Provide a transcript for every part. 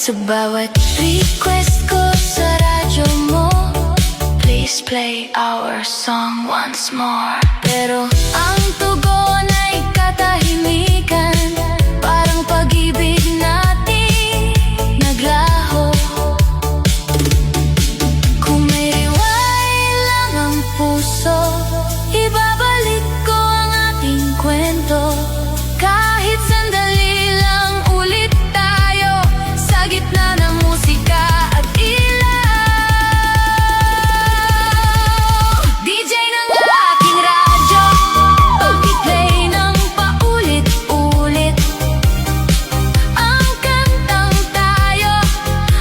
Sa bawat request ko sa radyo mo, please play our song once more. Pero ang tugon ay katahimikan, parang pag-ibig natin naglaho. Kung may rewind lang ang puso, ibabalik ko ang ating kwento. Kahit sandali lang ulit tayo sa gitna ng musika at ilaw. DJ ng aking radyo, pag-play ng paulit-ulit ang kantang tayo,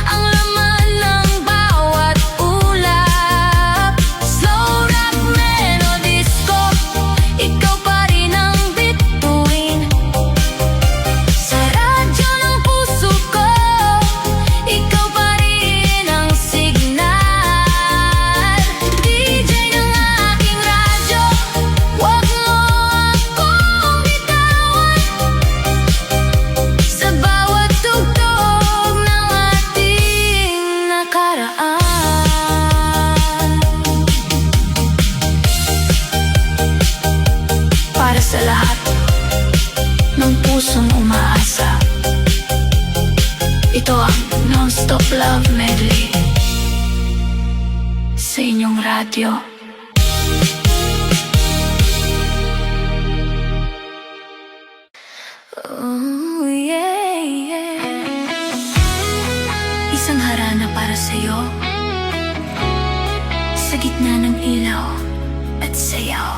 ang laman ng bawat ulap. Slow rock, melodies ko, ikaw pa rin ang bituin. Sa radyo ng puso ko, ikaw pa rin ang signal. DJ ng aking radyo, wag mo akong bitawan. Sa bawat tugtog ng ating nakaraan. Para sa lahat ng pusong umaasa, ito ang Non-Stop Love Medley sa inyong radyo. Oh, yeah, yeah. Isang harana para sa'yo, sa gitna ng ilaw at sayaw.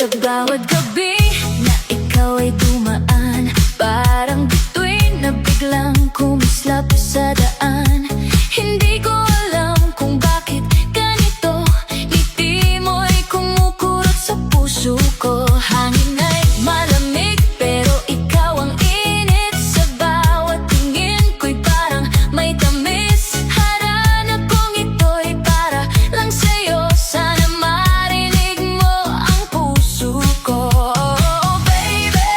Sa bawat gabi na ikaw ay dumaan, parang bituin na biglang kumislap sa daan. Hindi ko alam kung bakit ganito, ngiti mo'y kumukurot sa puso ko. Hangin ay malamig pero ikaw ang init, sa bawat tingin ko'y parang may tamis. Harana kong ito'y para lang sa'yo, sana marinig mo ang puso ko. Oh baby,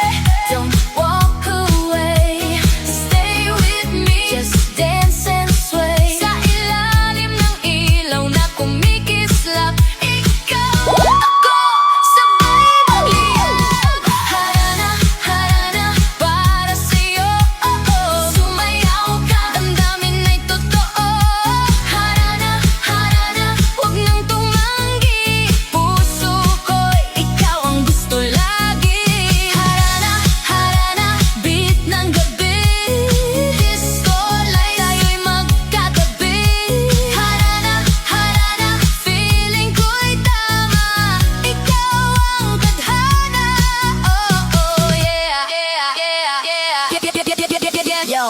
don't walk away, stay with me, just dance and sway. Sa ilalim ng ilaw na kumikislap, ikaw at ako sabay magliyab. Harana, harana para sa'yo, oh oh. Sumayaw ka, damdamin ay totoo. Harana, harana, huwag nang tumanggi, puso ko'y ikaw ang gusto lagi. Harana, harana, beat ng gabi, disco light, tayo'y magkatabi. Harana, harana, feeling ko'y tama, ikaw ang tadhana. Oh, oh, yeah, yeah, yeah, yeah. Yo,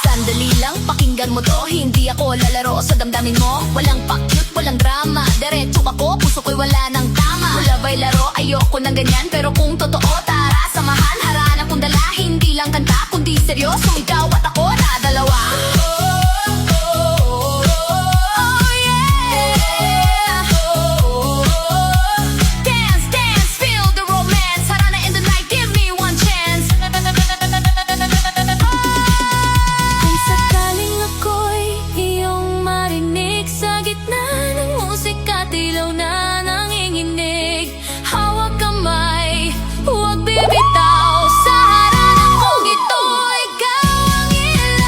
sandali lang, pakinggan mo to, hindi ako lalaro sa damdamin mo. Walang pa-cute, walang drama, diretso ako, puso ko'y wala nang tama. Wala ba'y laro, ayoko ng ganyan, pero kung totoo, tara, samahan. Harana kong dala, hindi lang kanta, kundi seryoso, ikaw at ako na dalawa. Oh, yeah. Dance, dance, feel the romance. Harana in the night, give me one chance. Kung sakaling ako'y iyong marinig, sa gitna ng musika, tilaw na nanginginig. Hawak kamay, huwag bibitaw, sa harana kong ito, ikaw ang ilaw.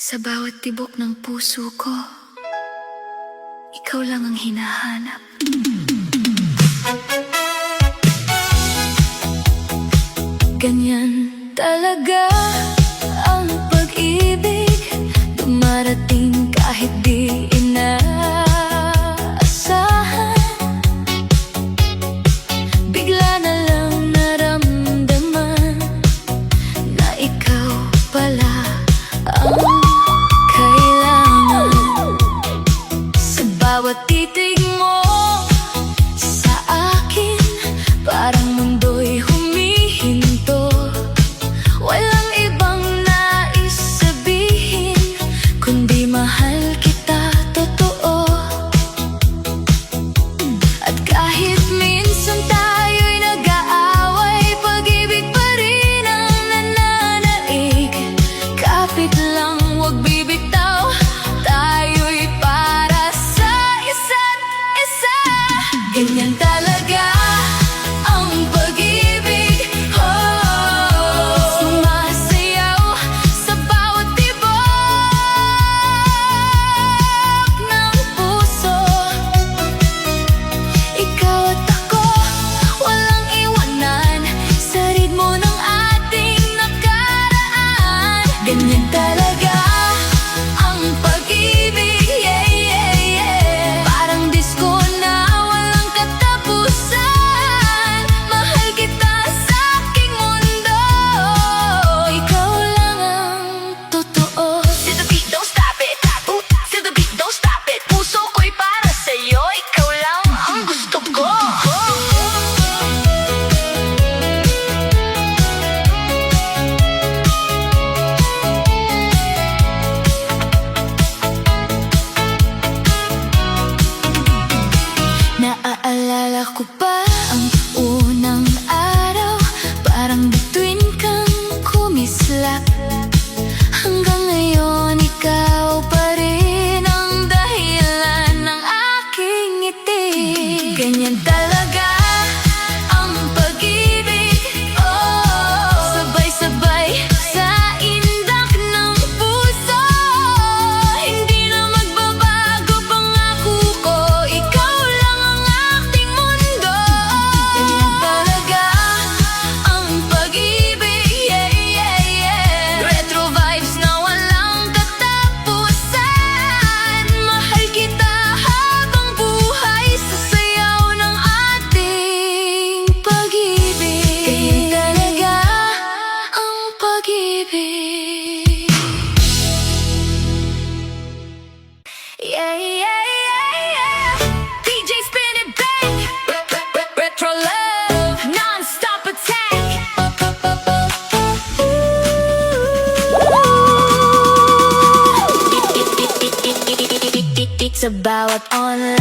Sa bawat tibok ng puso ko, ikaw lang ang hinahanap. Ganyan talaga ang pag-ibig, dumarating kahit di inaasahan. Bigla na lang naramdaman na ikaw pala ang kailangan. Sa bawat titig mo sa akin, parang mundo'y humihinto. Walang ibang nais sabihin, kundi mahal kita totoo. At kahit minsan tayo'y nag-aaway, pag-ibig pa rin ang nananaig. Kapit lang, huwag bibitaw, tayo'y para sa isa't isa. Ganyan talaga ang pag-ibig, oh, sumasayaw sa bawat tibok ng puso. Ikaw at ako, walang iwanan sa ritmo ng ating nakaraan. Ganyan talaga ang pag-ibig, yeah, yeah, yeah. Parang disco na walang katapusan. Mahal kita sa aking mundo, ikaw lang ang totoo. Feel the beat, don't stop it. Feel the beat, don't stop it. Puso ko'y para sa'yo, ikaw lang ang gusto ko. Naaalala ko pa ang unang araw, parang bituin kang kumislap. Hanggang ngayon, ikaw pa rin ang dahilan ng aking ngiti. Ganyan talaga ang pag-ibig, oh, sabay-sabay sa indak ng puso. Hindi na magbabago pangako ko, ikaw lang ang aking mundo. Ganyan talaga ang pag-ibig, yeah, yeah, yeah. Retro vibes na walang katapusan. Mahal kita habang buhay sa sayaw ng ating pag-ibig. Ganyan talaga ang pag-ibig. Yeah, yeah, yeah, yeah. DJ spin it back. Retro love, non-stop attack. Sa bawat online